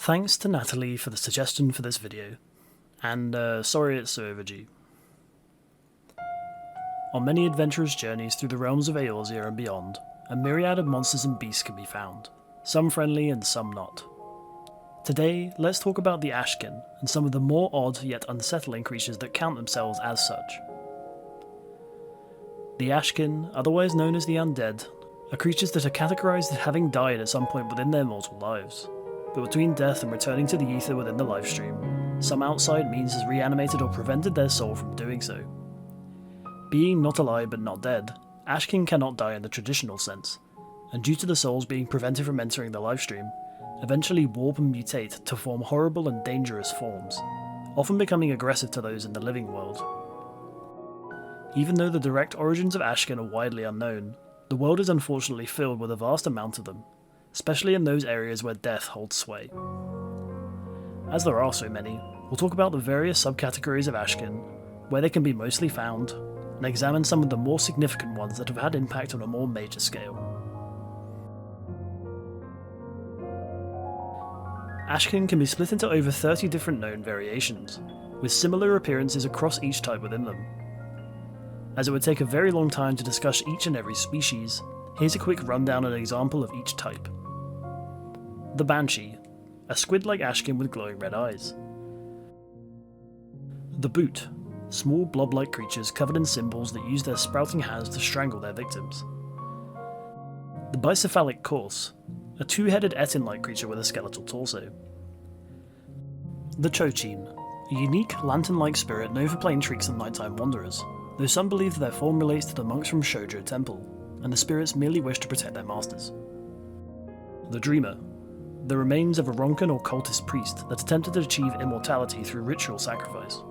Thanks to Natalie for the suggestion for this video, and sorry it's so overdue. On many adventurous journeys through the realms of Eorzea and beyond, a myriad of monsters and beasts can be found, some friendly and some not. Today, let's talk about the Ashkin and some of the more odd yet unsettling creatures that count themselves as such. The Ashkin, otherwise known as the undead, are creatures that are categorised as having died at some point within their mortal lives, but between death and returning to the ether within the lifestream, some outside means has reanimated or prevented their soul from doing so. Being not alive but not dead, Ashkin cannot die in the traditional sense, and due to the souls being prevented from entering the lifestream, eventually warp and mutate to form horrible and dangerous forms, often becoming aggressive to those in the living world. Even though the direct origins of Ashkin are widely unknown, the world is unfortunately filled with a vast amount of them, especially in those areas where death holds sway. As there are so many, we'll talk about the various subcategories of Ashkin, where they can be mostly found, and examine some of the more significant ones that have had impact on a more major scale. Ashkin can be split into over 30 different known variations, with similar appearances across each type within them. As it would take a very long time to discuss each and every species, here's a quick rundown and example of each type. The Banshee, a squid-like Ashkin with glowing red eyes. The Boot, small blob-like creatures covered in symbols that use their sprouting hands to strangle their victims. The Bicephalic Corse, a two-headed Etin-like creature with a skeletal torso. The Chochin, a unique lantern-like spirit known for playing tricks on nighttime wanderers, though some believe that their form relates to the monks from Shoujo Temple, and the spirits merely wish to protect their masters. The Dreamer, the remains of a Ronkan or cultist priest that attempted to achieve immortality through ritual sacrifice.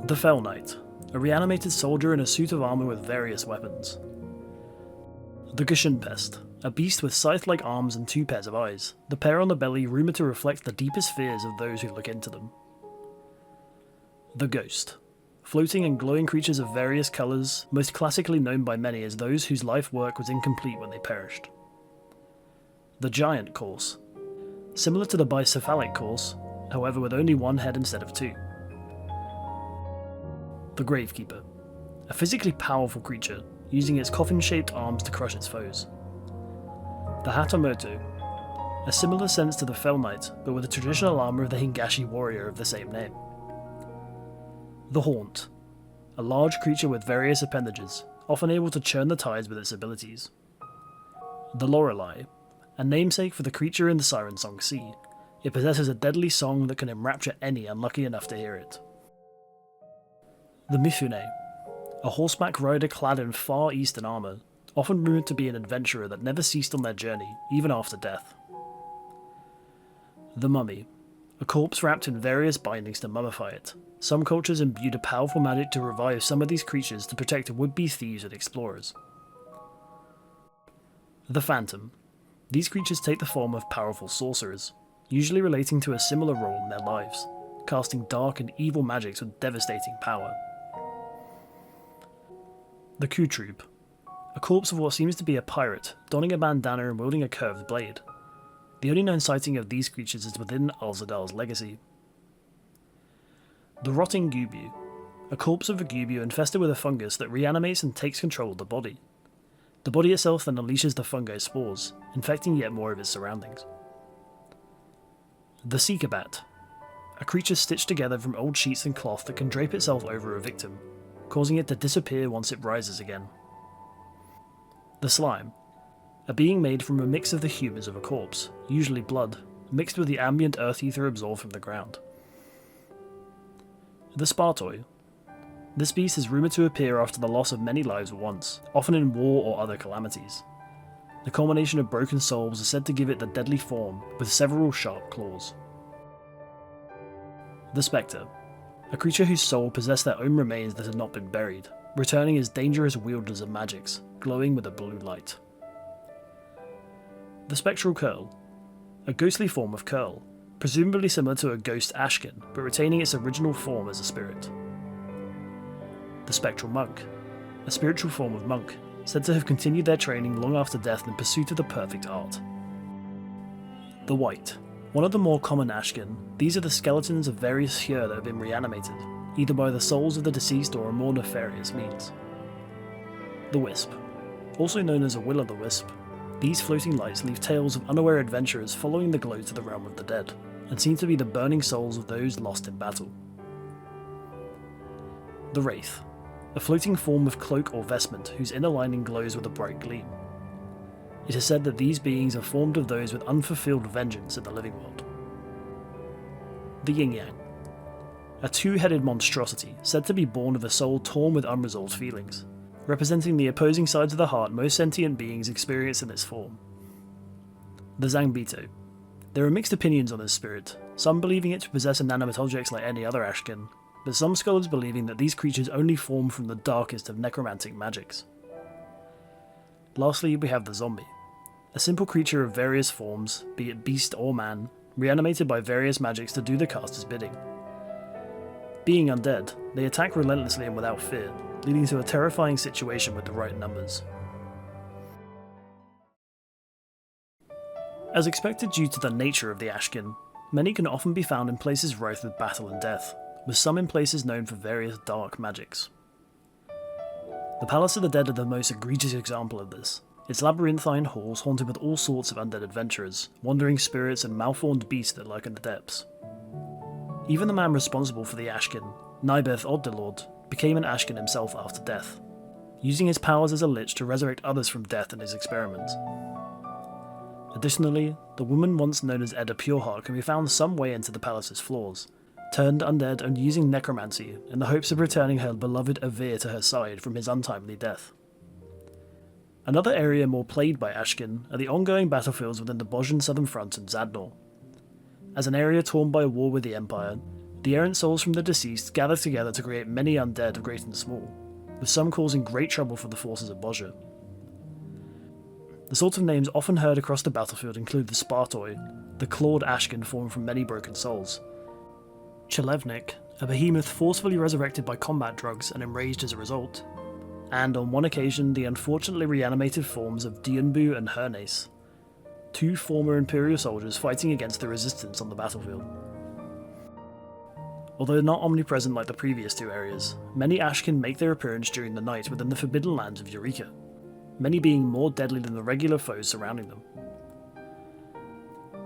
The Fell Knight, a reanimated soldier in a suit of armour with various weapons. The Geshenpest, a beast with scythe-like arms and two pairs of eyes, the pair on the belly rumoured to reflect the deepest fears of those who look into them. The Ghost, floating and glowing creatures of various colours, most classically known by many as those whose life work was incomplete when they perished. The Giant Corse, similar to the Bicephalic Corse, however with only one head instead of two. The Gravekeeper, a physically powerful creature, using its coffin-shaped arms to crush its foes. The Hatamoto, a similar sense to the Fell Knight, but with the traditional armour of the Hingashi warrior of the same name. The Haunt, a large creature with various appendages, often able to churn the tides with its abilities. The Lorelei, a namesake for the creature in the Siren Song Sea, it possesses a deadly song that can enrapture any unlucky enough to hear it. The Mifune, a horseback rider clad in Far Eastern armour, often rumoured to be an adventurer that never ceased on their journey, even after death. The Mummy, a corpse wrapped in various bindings to mummify it. Some cultures imbued a powerful magic to revive some of these creatures to protect would-be thieves and explorers. The Phantom, these creatures take the form of powerful sorcerers, usually relating to a similar role in their lives, casting dark and evil magics with devastating power. The Kutrub, a corpse of what seems to be a pirate, donning a bandana and wielding a curved blade. The only known sighting of these creatures is within Alzadal's legacy. The Rotting Gubu, a corpse of a gubu infested with a fungus that reanimates and takes control of the body. The body itself then unleashes the fungi spores, infecting yet more of its surroundings. The Seekerbat, a creature stitched together from old sheets and cloth that can drape itself over a victim, causing it to disappear once it rises again. The Slime, a being made from a mix of the humours of a corpse, usually blood, mixed with the ambient earth ether absorbed from the ground. The Spartoi, this beast is rumoured to appear after the loss of many lives at once, often in war or other calamities. The culmination of broken souls is said to give it the deadly form, with several sharp claws. The Spectre, a creature whose soul possessed their own remains that had not been buried, returning as dangerous wielders of magics, glowing with a blue light. The Spectral Curl, a ghostly form of curl, presumably similar to a ghost Ashkin, but retaining its original form as a spirit. The Spectral Monk, a spiritual form of monk, said to have continued their training long after death in pursuit of the perfect art. The Wight, One of the more common Ashkin, these are the skeletons of various Hyur that have been reanimated, either by the souls of the deceased or a more nefarious means. The Wisp. Also known as a will-o'-the-wisp, these floating lights leave tales of unaware adventurers following the glow to the realm of the dead, and seem to be the burning souls of those lost in battle. The Wraith. A floating form of cloak or vestment whose inner lining glows with a bright gleam. It is said that these beings are formed of those with unfulfilled vengeance in the living world. The Yin Yang. A two-headed monstrosity said to be born of a soul torn with unresolved feelings, representing the opposing sides of the heart most sentient beings experience in this form. The Zangbito. There are mixed opinions on this spirit, some believing it to possess inanimate objects like any other Ashkin, but some scholars believing that these creatures only form from the darkest of necromantic magics. Lastly, we have the Zombie. A simple creature of various forms, be it beast or man, reanimated by various magics to do the caster's bidding. Being undead, they attack relentlessly and without fear, leading to a terrifying situation with the right numbers. As expected due to the nature of the Ashkin, many can often be found in places rife with battle and death, with some in places known for various dark magics. The Palace of the Dead are the most egregious example of this, its labyrinthine halls haunted with all sorts of undead adventurers, wandering spirits and malformed beasts that lurk in the depths. Even the man responsible for the Ashkin, Nibeth Oddelord, became an Ashkin himself after death, using his powers as a lich to resurrect others from death in his experiments. Additionally, the woman once known as Edda Pureheart can be found some way into the palace's floors, turned undead and using necromancy in the hopes of returning her beloved Avir to her side from his untimely death. Another area more plagued by Ashkin are the ongoing battlefields within the Boshan Southern Front and Zadnor. As an area torn by war with the Empire, the errant souls from the deceased gather together to create many undead of great and small, with some causing great trouble for the forces of Bozja. The sorts of names often heard across the battlefield include the Spartoi, the clawed Ashkin formed from many broken souls, Chelevnik, a behemoth forcefully resurrected by combat drugs and enraged as a result, and on one occasion the unfortunately reanimated forms of Dianbu and Hernes, two former Imperial soldiers fighting against the resistance on the battlefield. Although not omnipresent like the previous two areas, many Ashkin make their appearance during the night within the forbidden lands of Eureka, many being more deadly than the regular foes surrounding them.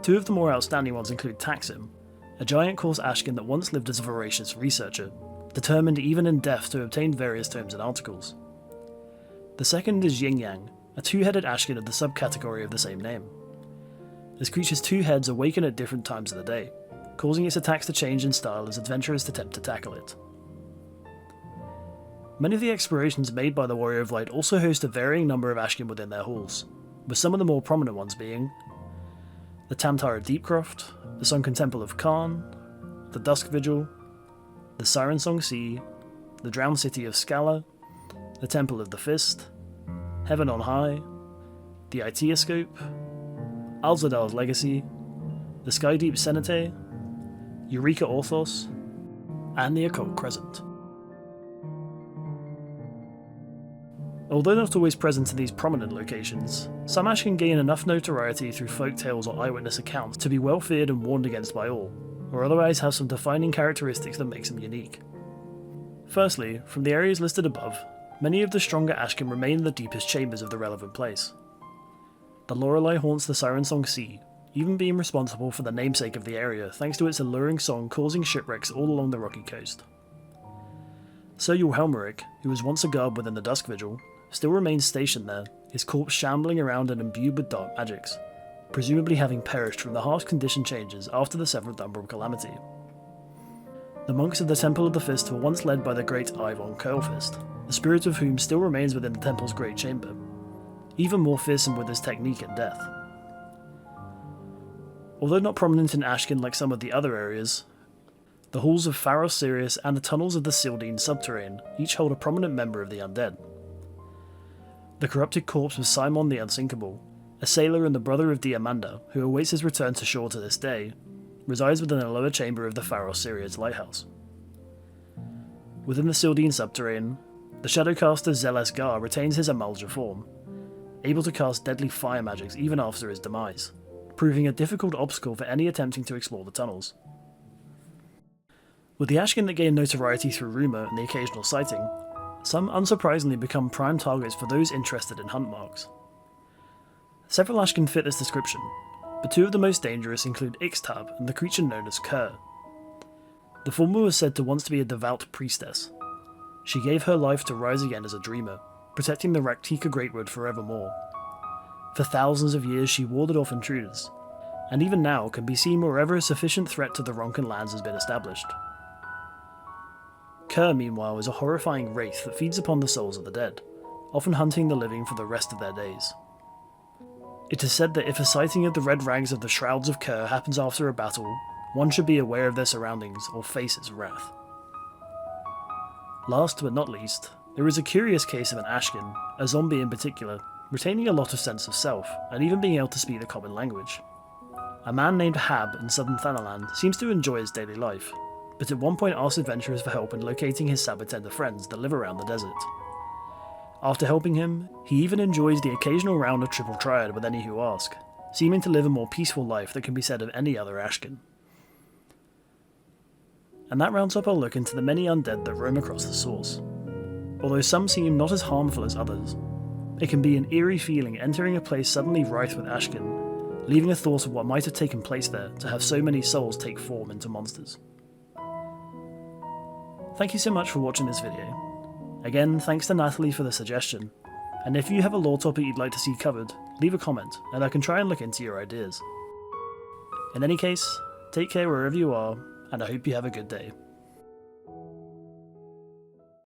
Two of the more outstanding ones include Taksim, a giant coarse Ashkin that once lived as a voracious researcher, determined even in death to obtain various tomes and articles. The second is Yin Yang, a two-headed Ashkin of the subcategory of the same name. This creature's two heads awaken at different times of the day, causing its attacks to change in style as adventurers attempt to tackle it. Many of the explorations made by the Warrior of Light also host a varying number of Ashkin within their halls, with some of the more prominent ones being the Tamtara Deepcroft, the Sunken Temple of Khan, the Dusk Vigil, the Siren Song Sea, the Drowned City of Scala, the Temple of the Fist, Heaven on High, the Itioscope, Alzadal's Legacy, the Skydeep Cenete, Eureka Orthos, and the Occult Crescent. Although not always present in these prominent locations, some Ashkin gain enough notoriety through folk tales or eyewitness accounts to be well feared and warned against by all, or otherwise have some defining characteristics that makes them unique. Firstly, from the areas listed above, many of the stronger Ashkin remain in the deepest chambers of the relevant place. The Lorelei haunts the Siren Song Sea, even being responsible for the namesake of the area thanks to its alluring song causing shipwrecks all along the rocky coast. Sir Helmeric, who was once a guard within the Dusk Vigil, still remains stationed there, his corpse shambling around and imbued with dark magics, presumably having perished from the harsh condition changes after the Seventh Umbral Calamity. The monks of the Temple of the Fist were once led by the great Ivon Curlfist, the spirit of whom still remains within the temple's great chamber, even more fearsome with his technique and death. Although not prominent in Ashkin like some of the other areas, the halls of Pharos Sirius and the tunnels of the Sildine subterrane each hold a prominent member of the undead. The corrupted corpse of Simon the Unsinkable, a sailor and the brother of Diamanda, who awaits his return to shore to this day, resides within a lower chamber of the Pharos Sirius lighthouse. Within the Sildine subterrane, the shadowcaster Zeles Gar retains his Amalja form, able to cast deadly fire magics even after his demise, proving a difficult obstacle for any attempting to explore the tunnels. With the Ashkin that gain notoriety through rumour and the occasional sighting, some unsurprisingly become prime targets for those interested in hunt marks. Several Ashkin fit this description, but two of the most dangerous include Ixtab and the creature known as Kerr. The former was said to once be a devout priestess. She gave her life to rise again as a dreamer, protecting the Raktika Greatwood forevermore. For thousands of years she warded off intruders, and even now can be seen wherever a sufficient threat to the Ronkan lands has been established. Kerr, meanwhile, is a horrifying wraith that feeds upon the souls of the dead, often hunting the living for the rest of their days. It is said that if a sighting of the red rags of the Shrouds of Kerr happens after a battle, one should be aware of their surroundings or face its wrath. Last but not least, there is a curious case of an Ashkin, a zombie in particular, retaining a lot of sense of self, and even being able to speak the common language. A man named Hab in southern Thanaland seems to enjoy his daily life, but at one point asks adventurers for help in locating his Sabatenda friends that live around the desert. After helping him, he even enjoys the occasional round of triple triad with any who ask, seeming to live a more peaceful life than can be said of any other Ashkin. And that rounds up our look into the many undead that roam across the source. Although some seem not as harmful as others, it can be an eerie feeling entering a place suddenly rife with Ashkin, leaving a thought of what might have taken place there to have so many souls take form into monsters. Thank you so much for watching this video. Again, thanks to Natalie for the suggestion, and if you have a lore topic you'd like to see covered, leave a comment and I can try and look into your ideas. In any case, take care wherever you are, and I hope you have a good day.